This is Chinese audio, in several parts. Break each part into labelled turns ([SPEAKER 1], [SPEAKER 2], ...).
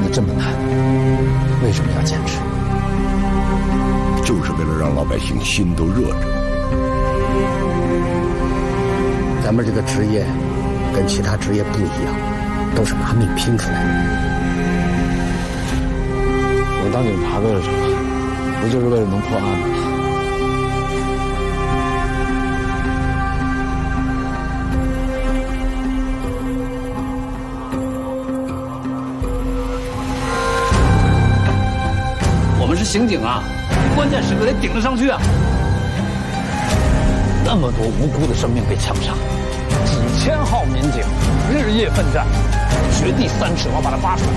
[SPEAKER 1] 的这么难，为什么要坚持？
[SPEAKER 2] 就是为了让老百姓心都热着。
[SPEAKER 3] 咱们这个职业跟其他职业不一样，都是拿命拼出来的。
[SPEAKER 1] 我当警察为了什么？不就是为了能破案吗？
[SPEAKER 4] 我们是刑警啊，关键时刻得顶得上去啊！
[SPEAKER 1] 那么多无辜的生命被枪杀，几千号民警日夜奋战，掘地3尺，我要把它挖出来。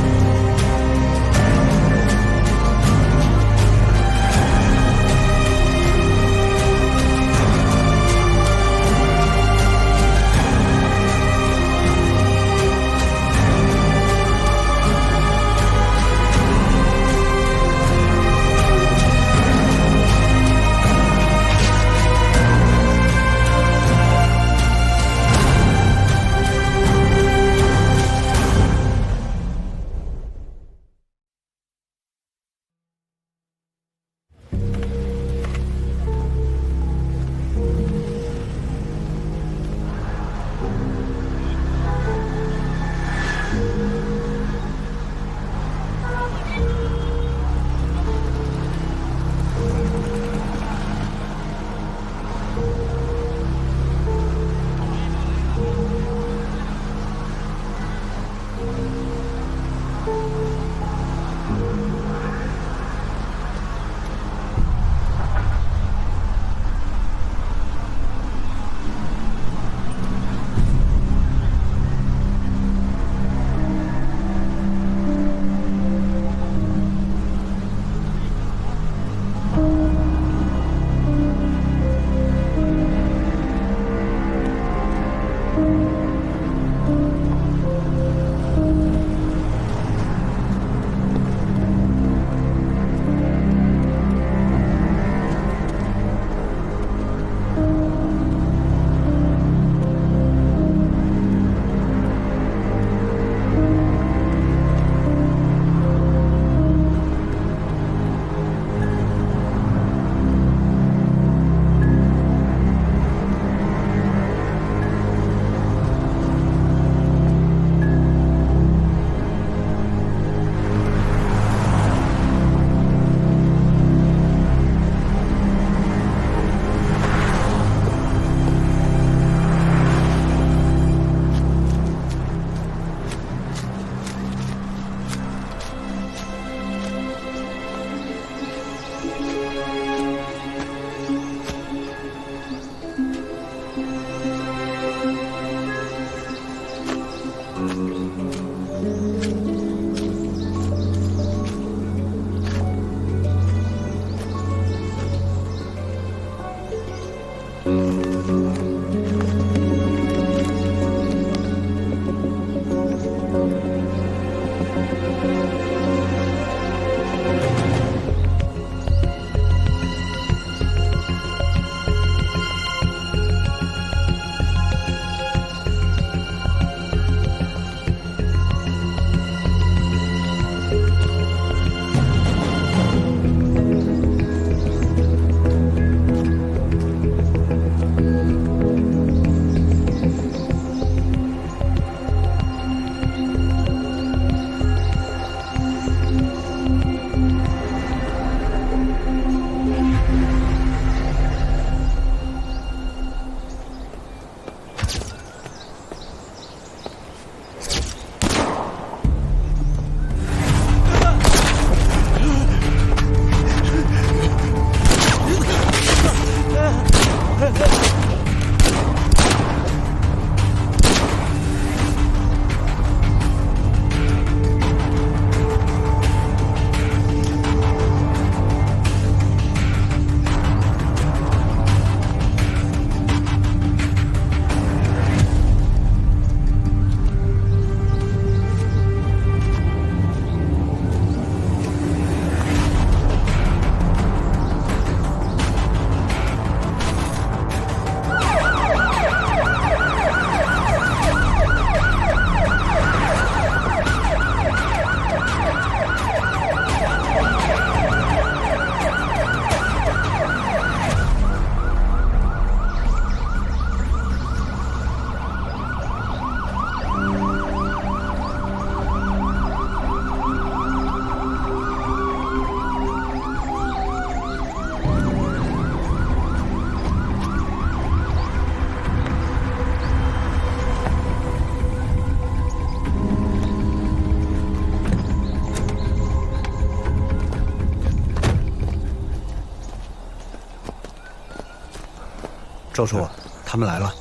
[SPEAKER 5] 周叔，他们来了。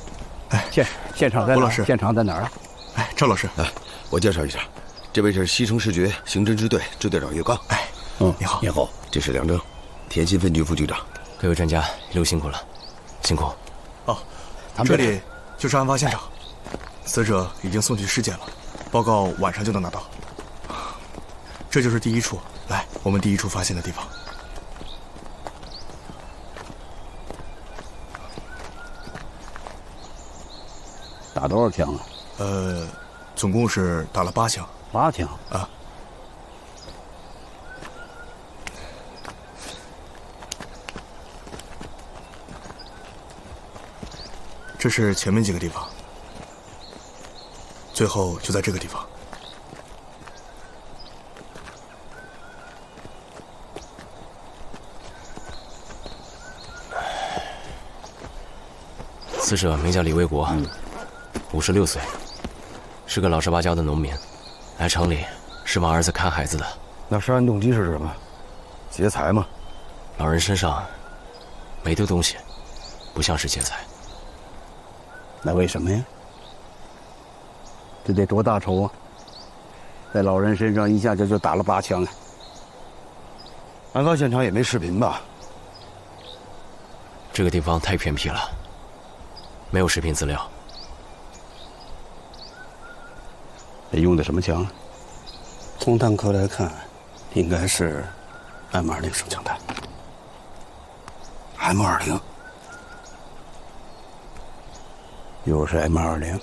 [SPEAKER 5] 哎，
[SPEAKER 1] 现场在哪儿？
[SPEAKER 5] 吴老师，
[SPEAKER 1] 现场在哪儿啊？
[SPEAKER 5] 哎，赵老师，
[SPEAKER 2] 我介绍一下，这位是西城市局刑侦支队支队长岳刚。
[SPEAKER 5] 哎，你好，
[SPEAKER 2] 你好，这是梁征，田心分局副局长。
[SPEAKER 6] 各位专家，一路辛苦了，辛苦。
[SPEAKER 5] 哦，这里就是案发现场，死者已经送去尸检了，报告晚上就能拿到。这就是第一处，来，我们第一处发现的地方。
[SPEAKER 1] 打多少枪啊？
[SPEAKER 5] 总共是打了8枪。
[SPEAKER 1] 8枪
[SPEAKER 5] 啊。这是前面几个地方，最后就在这个地方。
[SPEAKER 6] 死者名叫李卫国，56岁，是个老实巴交的农民，来城里是帮儿子看孩子的。
[SPEAKER 7] 那杀人动机是什么？劫财吗？
[SPEAKER 6] 老人身上没丢东西，不像是劫财。
[SPEAKER 1] 那为什么呀？这得多大仇啊！在老人身上一下就打了8枪啊！
[SPEAKER 7] 案发现场也没视频吧？
[SPEAKER 6] 这个地方太偏僻了，没有视频资料。
[SPEAKER 1] 得用的什么枪？
[SPEAKER 8] 从弹壳来看，应该是 M20手枪弹。
[SPEAKER 7] M20，
[SPEAKER 1] 又是 M20，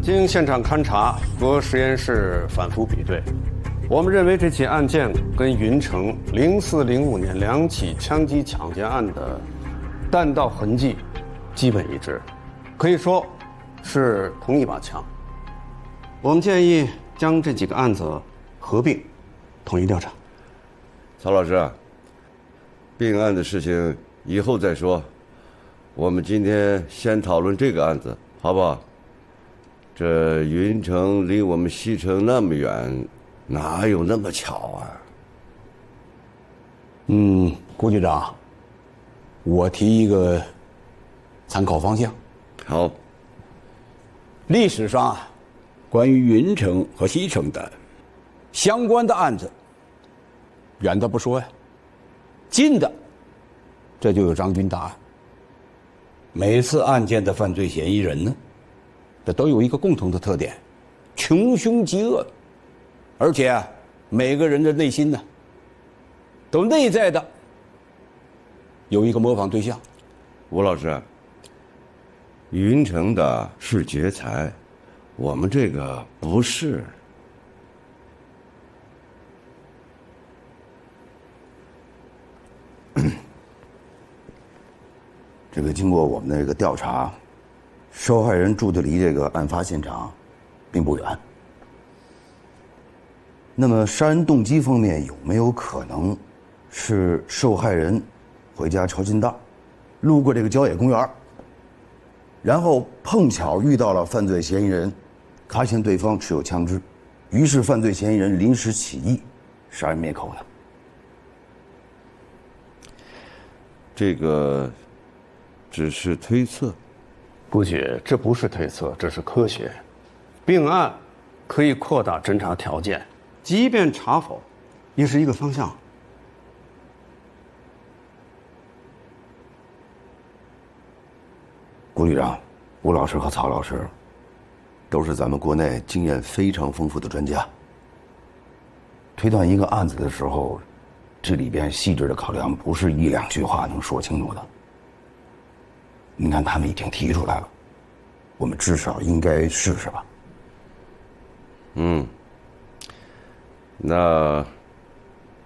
[SPEAKER 8] 经现场勘查和实验室反复比对，我们认为这起案件跟云城0405年2起枪击抢劫案的弹道痕迹基本一致，可以说是同一把枪。我们建议将这几个案子合并，统一调查。
[SPEAKER 2] 曹老师，并案的事情以后再说，我们今天先讨论这个案子，好不好？这云城离我们西城那么远，哪有那么巧啊？
[SPEAKER 1] 郭局长，我提一个参考方向。
[SPEAKER 2] 好，
[SPEAKER 1] 历史上啊，关于云城和西城的相关的案子，远的不说呀，近的，这就有张军大案。每次案件的犯罪嫌疑人呢，这都有一个共同的特点，穷凶极恶，而且啊，每个人的内心呢，都内在的有一个模仿对象。
[SPEAKER 2] 吴老师，云城的是劫财，我们这个不是。
[SPEAKER 7] 这个经过我们的这个调查，受害人住的离这个案发现场并不远。那么杀人动机方面有没有可能是受害人回家抄近道，路过这个郊野公园，然后碰巧遇到了犯罪嫌疑人，发现对方持有枪支，于是犯罪嫌疑人临时起意杀人灭口呢？
[SPEAKER 2] 这个只是推测。
[SPEAKER 8] 不姐，这不是推测，这是科学。并案可以扩大侦查条件，即便查否，也是一个方向。
[SPEAKER 7] 郭局长、吴老师和曹老师都是咱们国内经验非常丰富的专家。推断一个案子的时候，这里边细致的考量不是1、2句话能说清楚的。你看他们已经提出来了，我们至少应该试试吧。
[SPEAKER 2] 那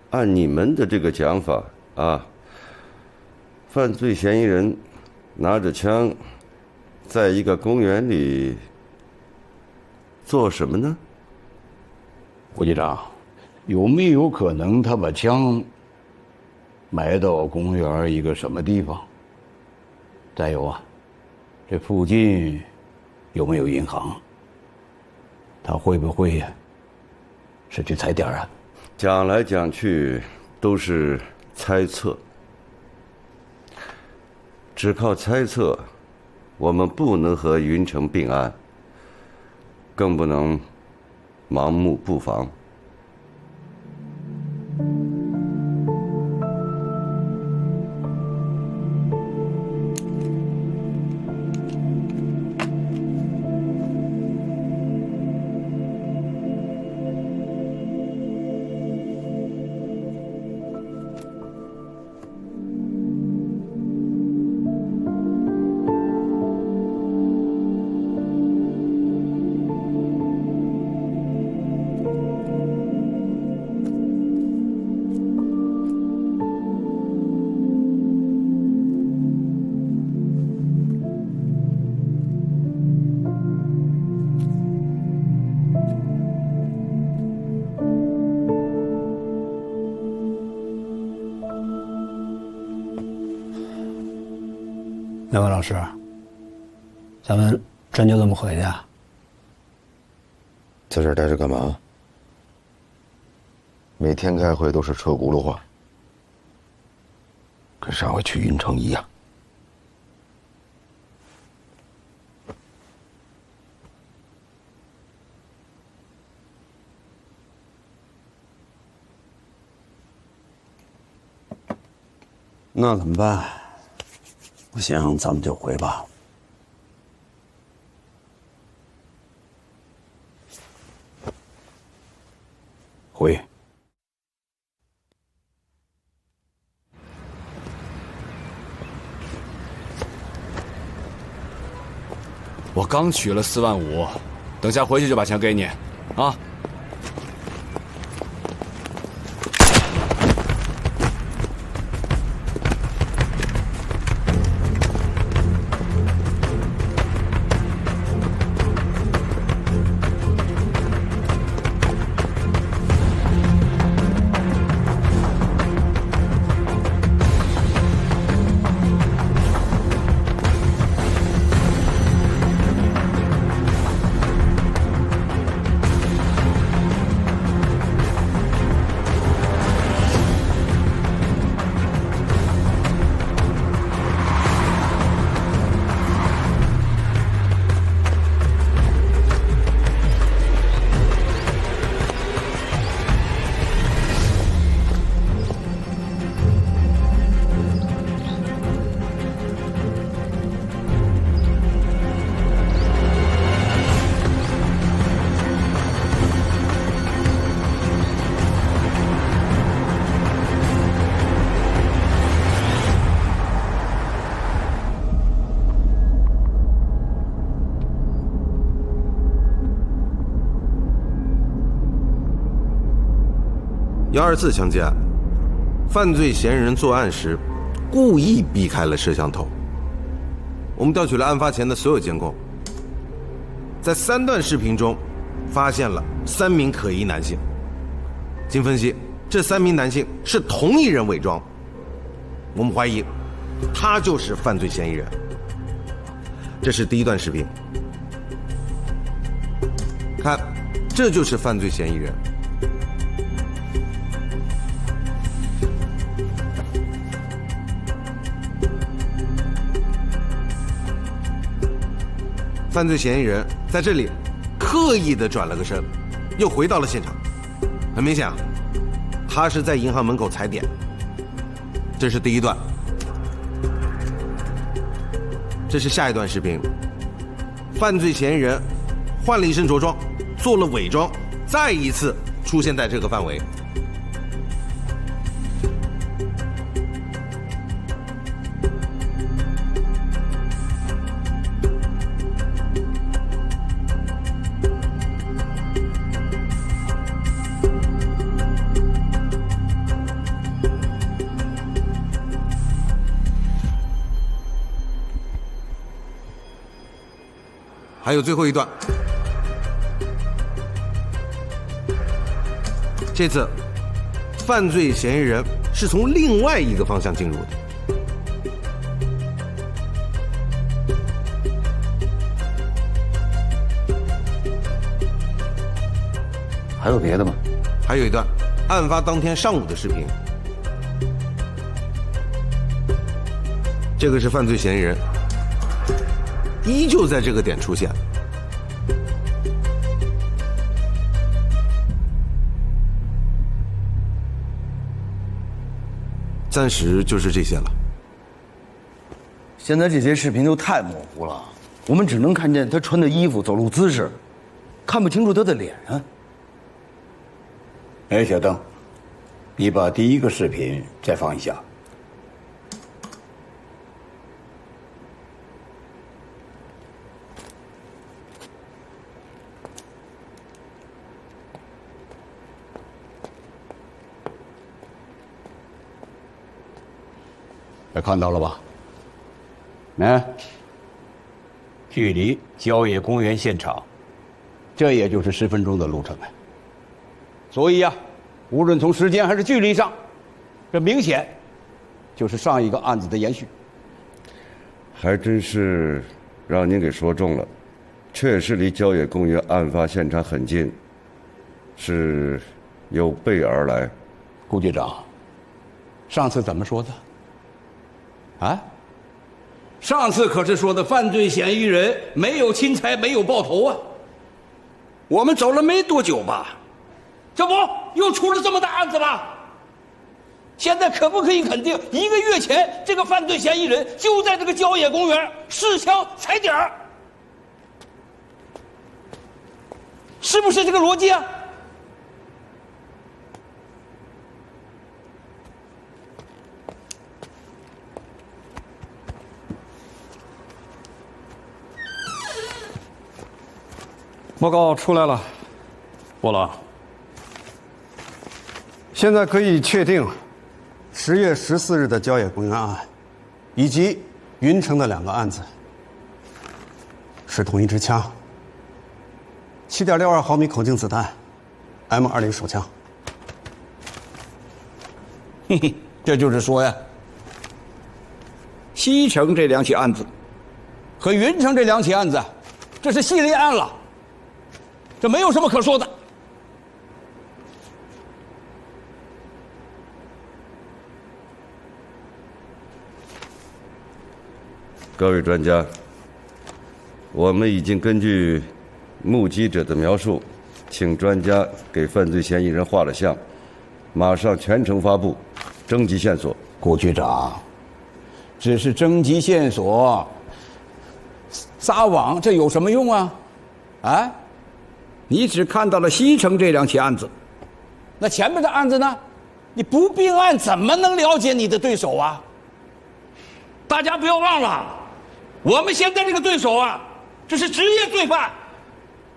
[SPEAKER 2] 按你们的这个讲法啊，犯罪嫌疑人拿着枪，在一个公园里做什么呢？
[SPEAKER 1] 郭局长，有没有可能他把枪埋到公园一个什么地方？再有啊，这附近有没有银行？他会不会是去踩点啊？
[SPEAKER 2] 讲来讲去都是猜测，只靠猜测，我们不能和云城并案，更不能盲目布防。
[SPEAKER 3] 两位老师，咱们真就这么回去啊？
[SPEAKER 7] 在这儿待着干嘛？每天开会都是车轱辘话，跟上回去云城一样。
[SPEAKER 1] 那怎么办？我想咱们就回吧。回。
[SPEAKER 4] 我刚取了4万5，等下回去就把钱给你，啊。
[SPEAKER 9] 124枪击案，犯罪嫌疑人作案时故意避开了摄像头。我们调取了案发前的所有监控，在3段视频中发现了3名可疑男性。经分析，这3名男性是同一人伪装，我们怀疑他就是犯罪嫌疑人。这是第1段视频，看，这就是犯罪嫌疑人。犯罪嫌疑人在这里刻意的转了个身，又回到了现场。很明显啊，他是在银行门口踩点。这是第1段，这是下一段视频。犯罪嫌疑人换了一身着装，做了伪装，再一次出现在这个范围。还有最后一段，这次犯罪嫌疑人是从另外一个方向进入的。
[SPEAKER 7] 还有别的吗？
[SPEAKER 9] 还有一段案发当天上午的视频，这个是犯罪嫌疑人，依旧在这个点出现。暂时就是这些了。
[SPEAKER 3] 现在这些视频都太模糊了，我们只能看见他穿的衣服、走路姿势，看不清楚他的脸啊。
[SPEAKER 1] 哎，小邓，你把第一个视频再放一下。看到了吧？距离郊野公园现场，这也就是10分钟的路程啊。所以呀，无论从时间还是距离上，这明显就是上一个案子的延续。
[SPEAKER 2] 还真是让您给说中了，确实离郊野公园案发现场很近，是有备而来。
[SPEAKER 1] 顾局长，上次怎么说的？啊？上次可是说的犯罪嫌疑人没有侵财，没有爆头啊。我们走了没多久吧，这不又出了这么大案子吗？现在可不可以肯定，1个月前这个犯罪嫌疑人就在这个郊野公园试枪踩点儿？是不是这个逻辑啊？
[SPEAKER 8] 报告出来了，波老。现在可以确定，10月14日的郊野公园案，以及云城的2个案子，是同一支枪，7.62毫米口径子弹，M20手枪。
[SPEAKER 1] 嘿嘿，这就是说呀，西城这2起案子和云城这2起案子，这是系列案了。这没有什么可说的。
[SPEAKER 2] 各位专家，我们已经根据目击者的描述，请专家给犯罪嫌疑人画了像，马上全程发布，征集线索。
[SPEAKER 1] 顾局长，只是征集线索，撒网这有什么用啊？啊？你只看到了西城这2起案子，那前面的案子呢？你不并案怎么能了解你的对手啊？大家不要忘了，我们现在这个对手啊，这是职业罪犯。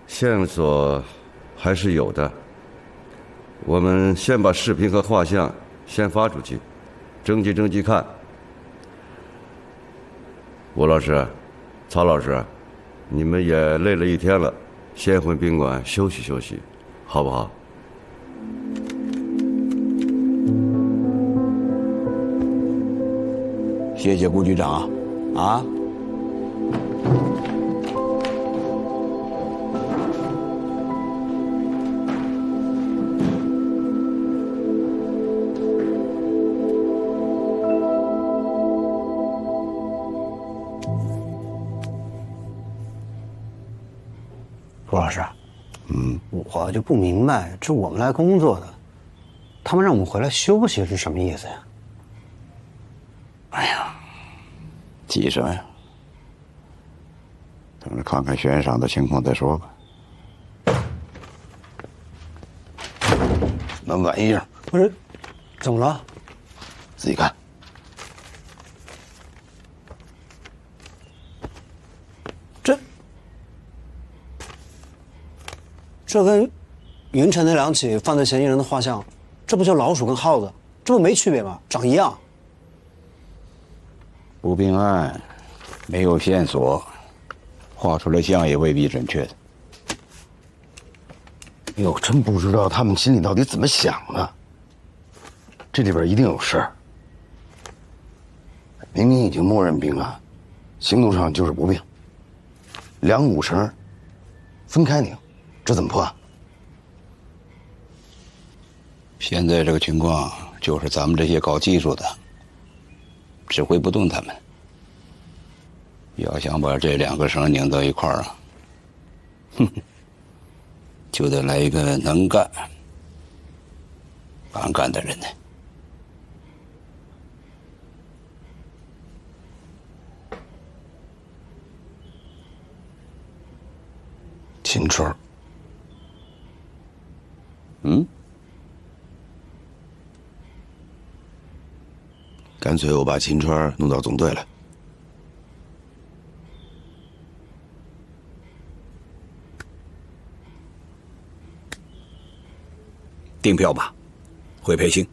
[SPEAKER 2] 线索还是有的，我们先把视频和画像先发出去，征集看。吴老师、曹老师，你们也累了一天了。先回宾馆休息休息，好不好？
[SPEAKER 1] 谢谢顾局长啊！
[SPEAKER 10] 朱老师，我就不明白，这我们来工作的，他们让我们回来休息是什么意思呀？
[SPEAKER 1] 哎呀，急什么呀？等着看看悬赏的情况再说吧。什么玩意儿？
[SPEAKER 10] 不是，怎么了？
[SPEAKER 1] 自己看。
[SPEAKER 10] 这跟云城那2起犯罪嫌疑人的画像，这不就老鼠跟耗子？这不没区别吗？长一样。
[SPEAKER 1] 不并案，没有线索，画出来像也未必准确的。
[SPEAKER 7] 哟，真不知道他们心里到底怎么想的。这里边一定有事儿。明明已经默认并案，行动上就是不并，两股绳分开拧，这怎么破案？
[SPEAKER 1] 现在这个情况就是咱们这些搞技术的指挥不动他们。要想把这2个绳拧到一块儿啊，就得来一个能干、敢干的人呢。
[SPEAKER 7] 秦川。干脆我把秦川弄到总队来。
[SPEAKER 1] 订票吧，回培训。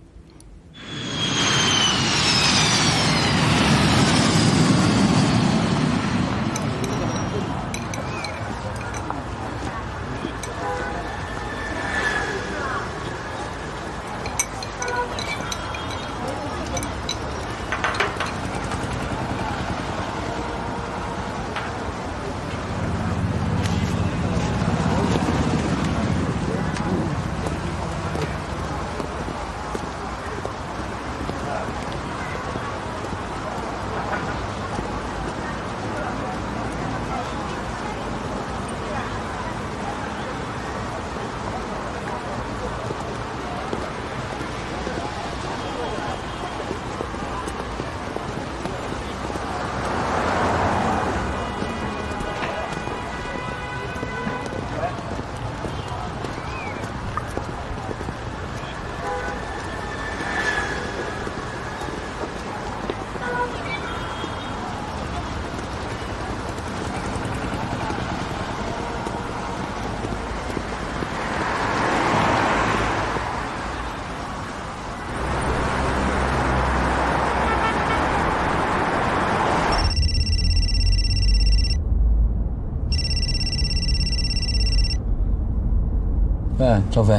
[SPEAKER 11] 喂，赵飞，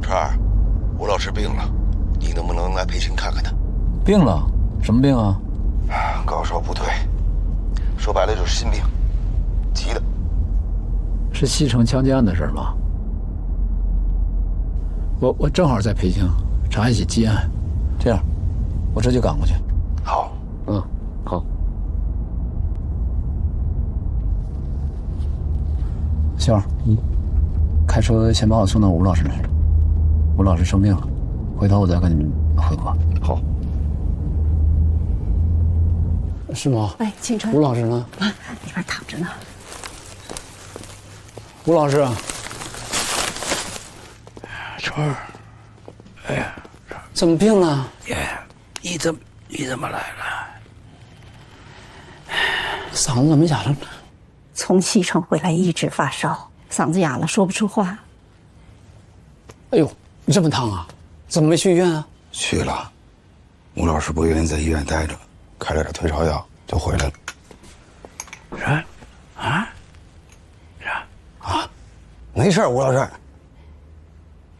[SPEAKER 7] 川儿，吴老师病了，你能不能来培训看看他？
[SPEAKER 11] 病了？什么病啊？
[SPEAKER 7] 高烧不退，说白了就是心病，急的。
[SPEAKER 11] 是西城枪击案的事吗？我正好在培训，查一起积案。这样，我这就赶过去。
[SPEAKER 7] 好。
[SPEAKER 11] 好。秀儿，开车先把我送到吴老师那儿。吴老师生病了，回头我再跟你们汇报。
[SPEAKER 7] 好。
[SPEAKER 11] 是吗？
[SPEAKER 12] 哎，青川，
[SPEAKER 11] 吴老师呢？
[SPEAKER 12] 啊，里边躺着呢。
[SPEAKER 11] 吴老师，
[SPEAKER 1] 川儿，哎呀，
[SPEAKER 11] 怎么病了？
[SPEAKER 1] 爷，你怎么来了？
[SPEAKER 11] 嗓子怎么哑了？
[SPEAKER 12] 从西城回来一直发烧，嗓子哑了，说不出话。
[SPEAKER 11] 哎呦，这么烫啊？怎么没去医院啊？
[SPEAKER 7] 去了，吴老师不愿意在医院待着，开了点退烧药就回来了。没事，吴老师。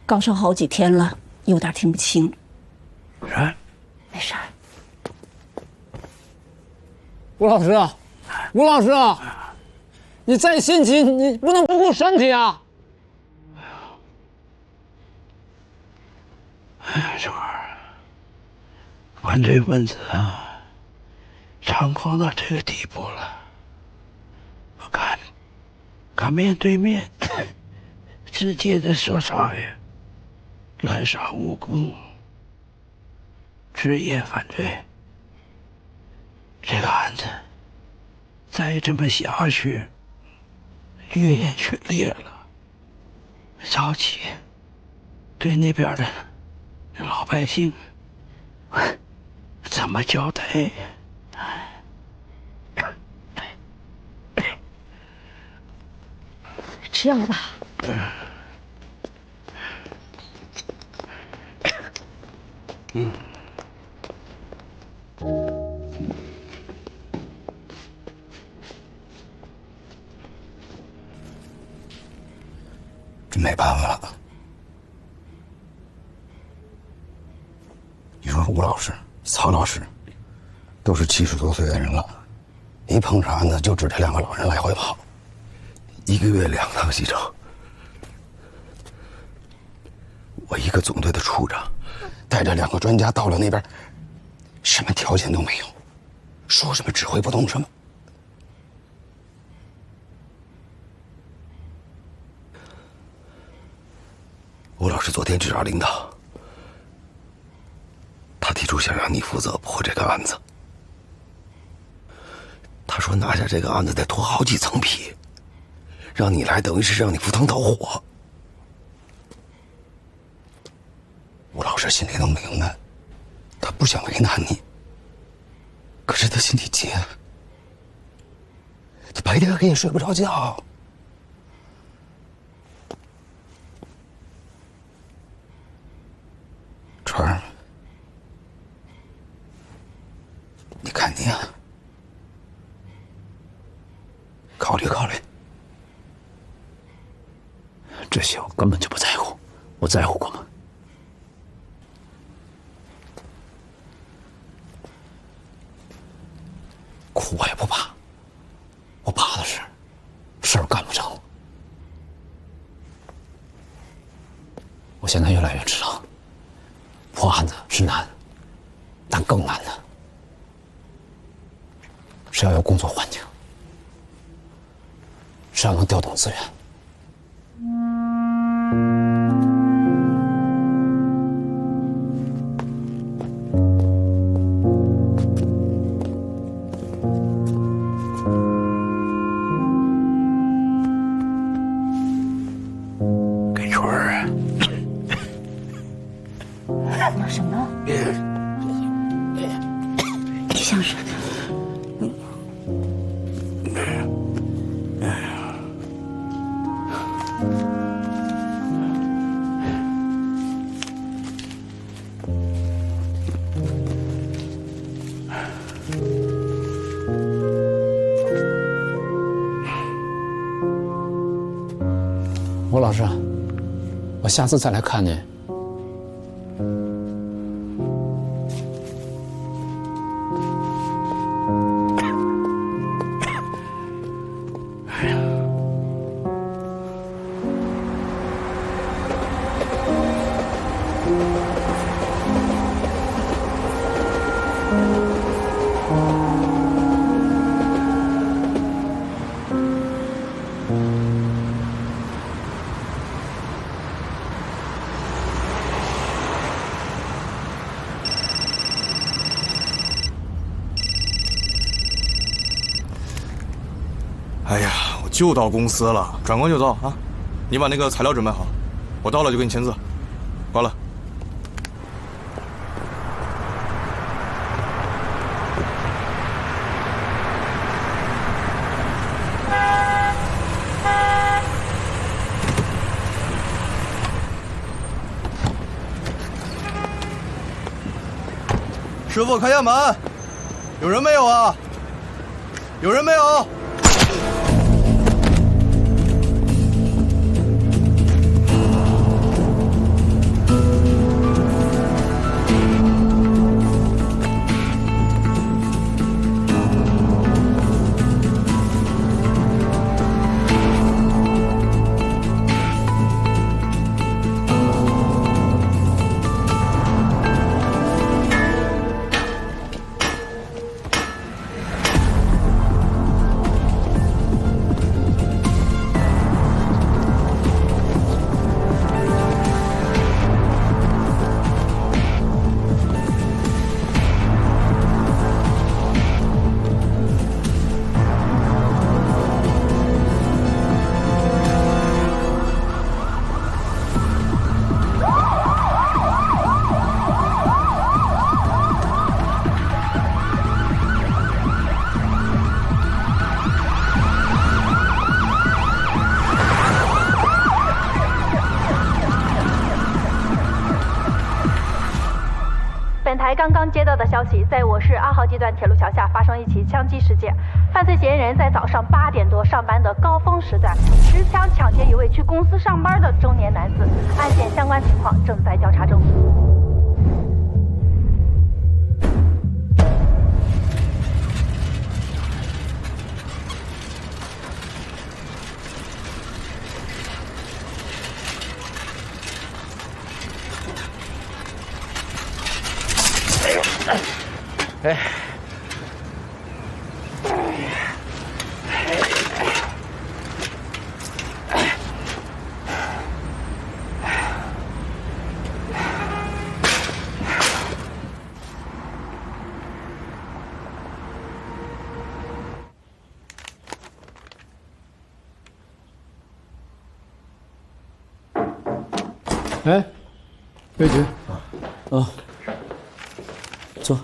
[SPEAKER 12] 高烧好几天了，有点听不清。没事。
[SPEAKER 11] 吴老师，吴老师，你再心急，你不能不顾身体啊！
[SPEAKER 1] 这玩意儿，犯罪分子啊，猖狂到这个地步了，我敢面对面直接的说杀呀，滥杀无辜，职业犯罪。这个案子再这么下去，越演越烈了。早起对那边的老百姓怎么交代？
[SPEAKER 12] 吃药吧。
[SPEAKER 7] 真没办法了。你说吴老师、曹老师，都是70多岁的人了，一碰上案子就指这2个老人来回跑，1个月2趟西城。我一个总队的处长，带着2个专家到了那边，什么条件都没有，说什么指挥不动什么。吴老师昨天去找领导，他提出想让你负责破这个案子。他说拿下这个案子得脱好几层皮，让你来等于是让你赴汤蹈火。吴老师心里都明白，他不想为难你，可是他心里急，他白天黑夜睡不着觉。川儿，你看你啊，考虑考虑。
[SPEAKER 11] 这些我根本就不在乎，我在乎过吗？苦我也不怕，我怕的是事儿干不成。我现在越来越知道，破案子是难，但更难的是要有工作环境，是要能调动资源。
[SPEAKER 7] 给春儿，
[SPEAKER 12] 有什么？你想什么？
[SPEAKER 11] 吴老师，我下次再来看你。
[SPEAKER 5] 哎呀，我就到公司了，转关就到啊！你把那个材料准备好，我到了就给你签字。挂了。师傅，开下门！有人没有啊？有人没有？
[SPEAKER 13] 台刚刚接到的消息，在我市2号街段铁路桥下发生一起枪击事件，犯罪嫌疑人在早上8点多上班的高峰时段，持枪抢劫一位去公司上班的中年男子，案件相关情况正在调查中。
[SPEAKER 1] 哎，
[SPEAKER 11] 哎，魏局，坐。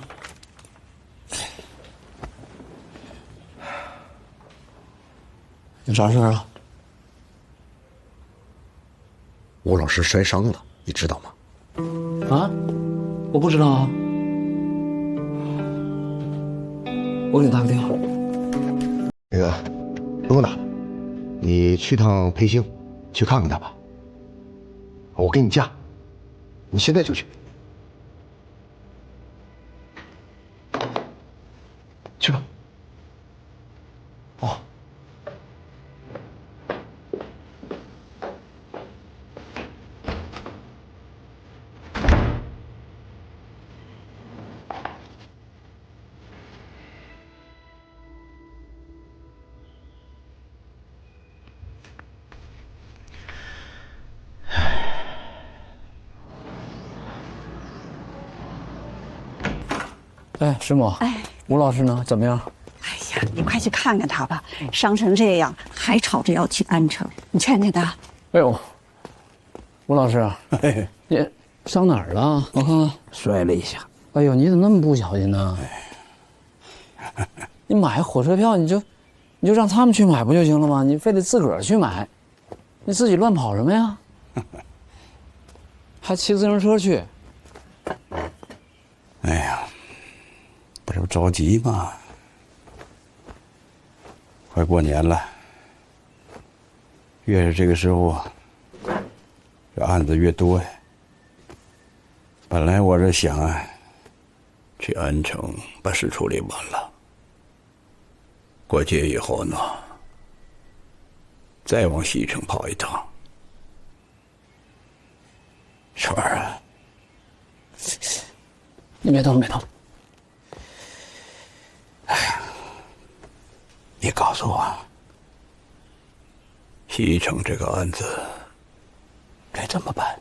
[SPEAKER 11] 有啥事儿啊？
[SPEAKER 10] 吴老师摔伤了，你知道吗？
[SPEAKER 11] 啊，我不知道啊。我给你打个电话。
[SPEAKER 10] 那个，露娜，你去趟培兴，去看看他吧。我给你假，你现在就去。去吧。哦。
[SPEAKER 11] 哎，师母，
[SPEAKER 12] 哎，
[SPEAKER 11] 吴老师呢？怎么样？
[SPEAKER 12] 哎呀，你快去看看他吧，伤成这样还吵着要去安城，你劝劝他。
[SPEAKER 11] 哎呦，吴老师，你伤哪儿了？我看看，
[SPEAKER 1] 摔了一下。
[SPEAKER 11] 哎呦，你怎么那么不小心呢？你买火车票你就让他们去买不就行了吗？你非得自个儿去买，你自己乱跑什么呀？还骑自行车去？
[SPEAKER 1] 哎呀，不是着急吗？快过年了，越是这个时候啊，这案子越多呀。本来我这想啊，去安城把事处理完了，过节以后呢，再往西城跑一趟。川儿啊，
[SPEAKER 11] 你别动，别动。
[SPEAKER 1] 哎呀，你告诉我，西城这个案子该怎么办？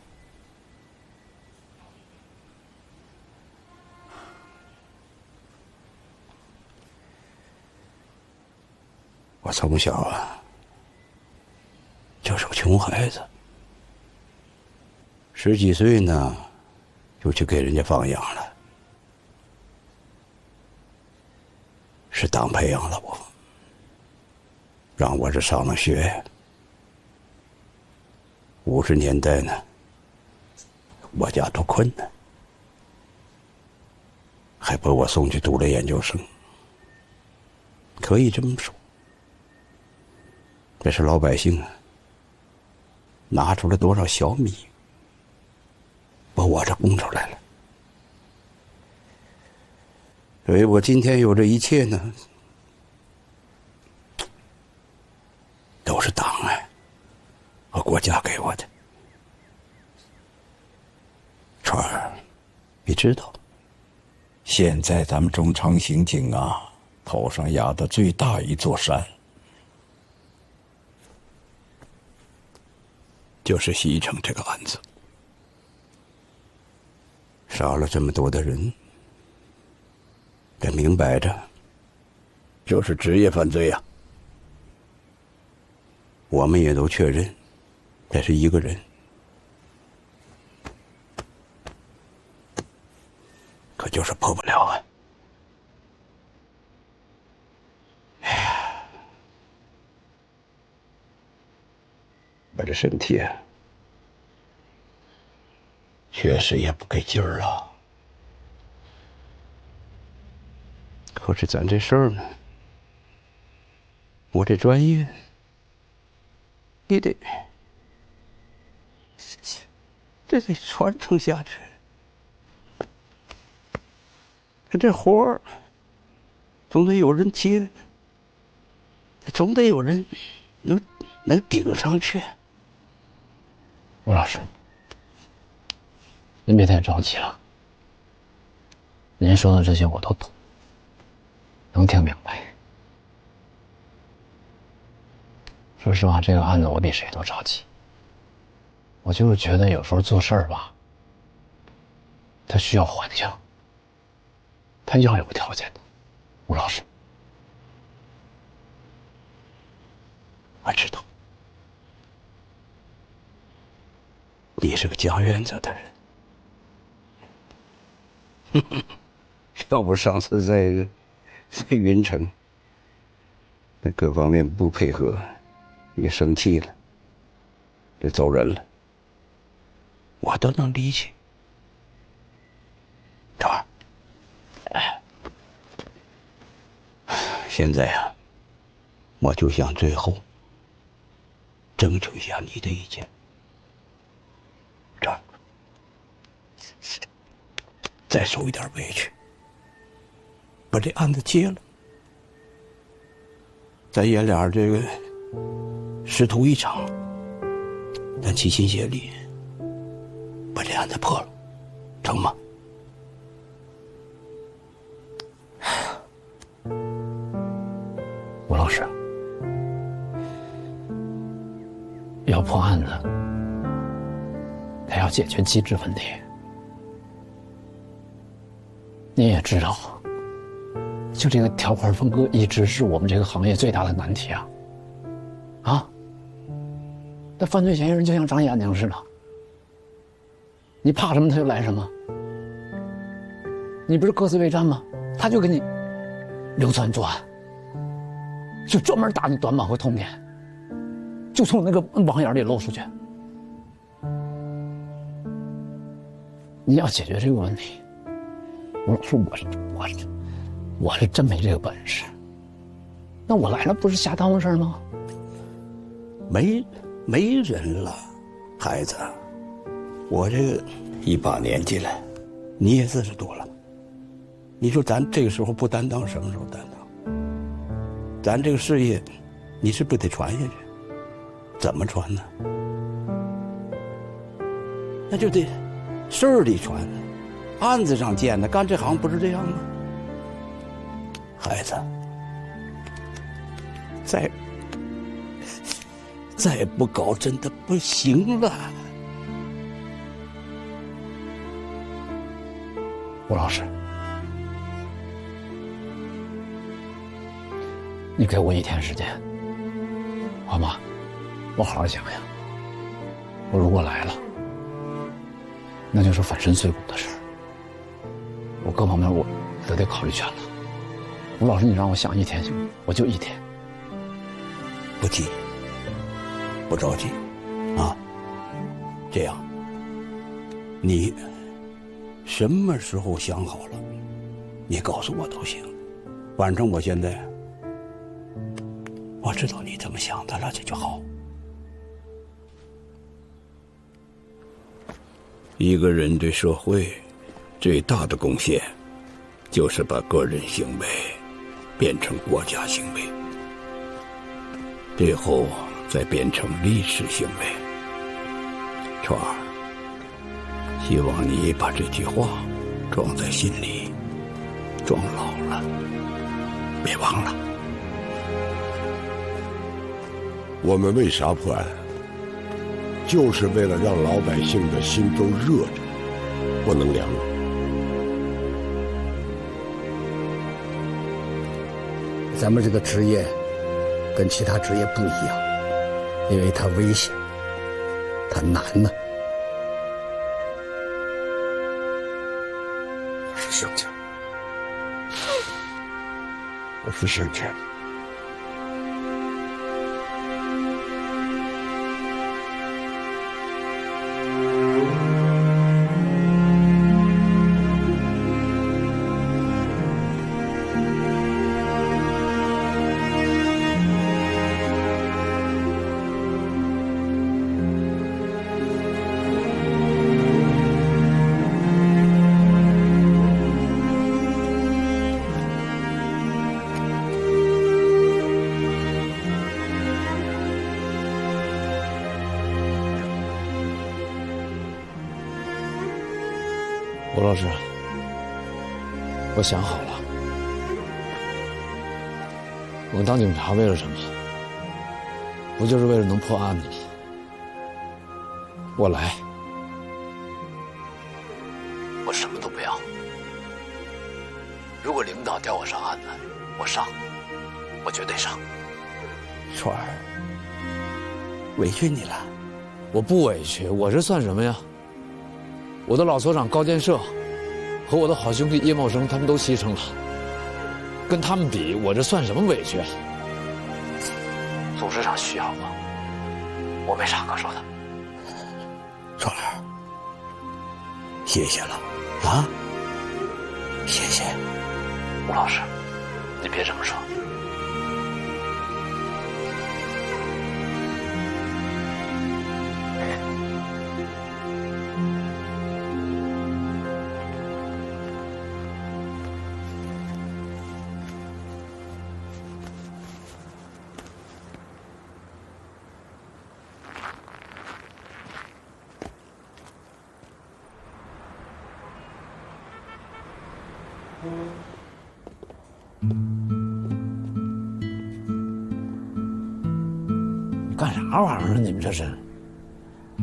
[SPEAKER 1] 我从小啊就是个穷孩子，10几岁呢就去给人家放养了，是党培养了我，让我这上了学。50年代呢，我家多困难，还把我送去读了研究生，可以这么说。这是老百姓啊，拿出了多少小米，把我这供出来了。所以我今天有这一切呢，都是党啊和国家给我的。川儿，你知道，现在咱们中长刑警啊，头上压的最大一座山，就是西城这个案子，杀了这么多的人，这明摆着就是职业犯罪呀。我们也都确认，这是一个人，可就是破不了啊。哎呀，我这身体啊，确实也不给劲儿了。可是咱这事儿呢，我这专业也得这得传承下去。这活儿总得有人接，总得有人能顶上去。
[SPEAKER 11] 吴老师，您别太着急了。您说的这些我都懂，能听明白。说实话，这个案子我比谁都着急。我就是觉得有时候做事儿吧，它需要环境，它要有条件的。吴老师，
[SPEAKER 1] 我知道，你是个讲原则的人。要不上次在云城，那各方面不配合，也生气了，就走人了，我都能理解。这儿，现在啊，我就想最后征求一下你的意见。这儿，再受一点委屈，把这案子结了，咱爷俩这个师徒一场，咱齐心协力把这案子破了，成吗？
[SPEAKER 11] 吴老师，要破案子，还要解决机制问题。你也知道，就这个条款分割一直是我们这个行业最大的难题啊！那犯罪嫌疑人就像长眼睛似的，你怕什么他就来什么。你不是各自备战吗？他就给你流窜作案，就专门打你短板和痛点，就从那个网眼里露出去。你要解决这个问题，吴老师，我是真没这个本事。那我来了不是瞎耽误事儿吗？
[SPEAKER 1] 没人了，孩子，我这个18年纪了，你也40多了，你说咱这个时候不担当，什么时候担当？咱这个事业，你是不是得传下去？怎么传呢？那就得事儿里传，案子上见的，干这行不是这样吗？孩子，再不搞真的不行了。
[SPEAKER 11] 吴老师，你给我1天时间，好吗？我好好想想。我如果来了，那就是粉身碎骨的事儿。我各方面我都得考虑全了。吴老师，你让我想1天行吗？我就1天。
[SPEAKER 1] 不急，不着急，啊，这样，你什么时候想好了，你告诉我都行。反正我现在我知道你怎么想的了，这就好。一个人对社会最大的贡献，就是把个人行为变成国家行为，最后再变成历史行为。川儿，希望你把这句话装在心里，装牢了，别忘了。
[SPEAKER 14] 我们为啥破案？就是为了让老百姓的心都热着，不能凉。
[SPEAKER 1] 咱们这个职业跟其他职业不一样，因为它危险，它难呢。我是生前，我是生前。
[SPEAKER 11] 老师，我想好了，我当警察为了什么？不就是为了能破案子吗？我来。
[SPEAKER 6] 我什么都不要。如果领导调我上案子，我上，我绝对上。
[SPEAKER 11] 川儿，委屈你了。我不委屈，我这算什么呀？我的老所长高建设和我的好兄弟叶茂生他们都牺牲了，跟他们比，我这算什么委屈啊？
[SPEAKER 6] 组织上需要我，我没啥可说的。
[SPEAKER 11] 川儿，谢谢了啊，谢谢。
[SPEAKER 6] 吴老师，你别这么说。
[SPEAKER 11] 你干啥玩意儿啊？你们这是？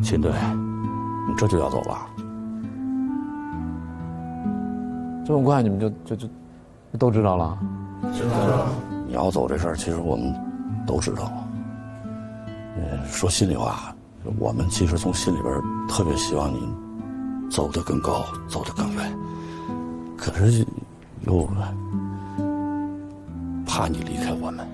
[SPEAKER 1] 秦队，你这就要走了？
[SPEAKER 11] 这么快你们就都知道了？
[SPEAKER 7] 知道了。你要走这事儿，其实我们都知道。说心里话，我们其实从心里边特别希望你走得更高，走得更远。可是又怕你离开我们。